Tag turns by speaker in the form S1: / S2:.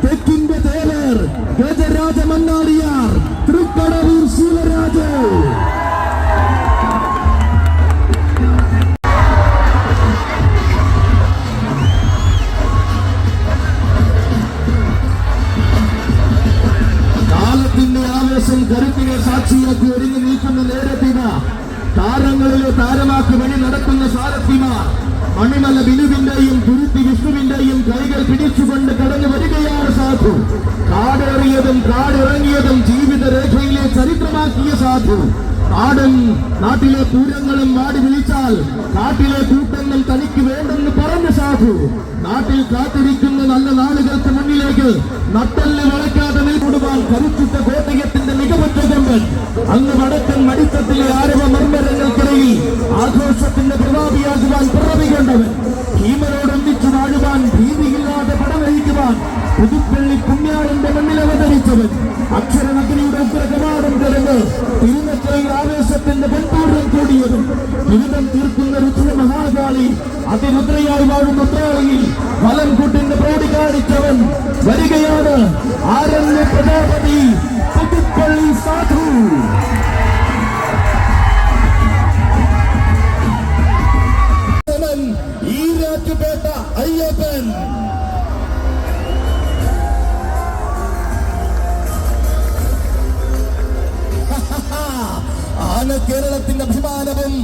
S1: തെക്കിന്റെ തേവർ ഗജരാജ മണ്ണാടിയാർ തൃക്കടവൂർ ശിവരാജ്. കാലത്തിന്റെ ആവേശം കരുത്തിനെ സാക്ഷിയാക്കി ഒരുങ്ങി നിൽക്കുന്ന നേരത്തിന താരങ്ങളിലെ താരമാക്കി വഴി നടക്കുന്ന സാരഥിമാർ മണിമല ബിനുവിന്റെയും തുരുത്തി വിഷ്ണുവിന്റെയും കൈകൾ പിടിച്ചുകൊണ്ട് കടന്നു വരികയാണ് സാധു. കാടേറിയതും കാടിറങ്ങിയതും ജീവിത രേഖയിലെ ചരിത്രമാക്കിയ സാധു. നാട്ടിലെ പൂരങ്ങളും വാടി വിളിച്ചാൽ കാട്ടിലെ കൂട്ടങ്ങൾ തനിക്ക് വേണ്ടെന്ന് പറഞ്ഞ സാധു. നാട്ടിൽ കാത്തിരിക്കുന്ന നല്ല നാളുകൾക്ക് മുന്നിലേക്ക് നട്ടല് വളയ്ക്കാതെ നിൽക്കൊടുവാൻ കരുത്തുറ്റ കോട്ടയത്തിന്റെ മികവുറ്റ കൊമ്പൻ അങ്ങ് വടക്കൻ മടിത്തത്തിലെ ആരവ മർമ്മരങ്ങൾക്കിടയിൽ ആഘോഷത്തിന്റെ പ്രതാപിയാകുവാൻ പിറവികൊണ്ടവൻ. ഭീമനോടൊന്നിച്ചു വാഴുവാൻ ഭീതിയില്ലാതെ പടവഹിക്കുവാൻ പുതുപ്പള്ളി പുണ്യാളന്റെ മണ്ണിൽ അവതരിച്ചവൻ. അക്ഷരനഗരിയുടെ ഉഗ്രകവാടം കിടന്ന് തിരുനക്കരയിൽ ആവേശത്തിന്റെ പൊൻപൂർണ്ണം കൂടിയതും ദുരിതം തീർക്കുന്ന രുദ്ര മഹാകാളി അതിരുദ്രയായി വാഴുന്ന ഉത്രാളിയിൽ വലം കൂട്ടിന്റെ പ്രൗഢി കാണിച്ചവൻ വരികയാണ്. ആരണ്യ പ്രജാപതി പുതുപ്പള്ളി സാധു. ഈരാറ്റുപേട്ട അയ്യപ്പൻ. ആണ് കേരളത്തിന്റെ അഭിമാനവും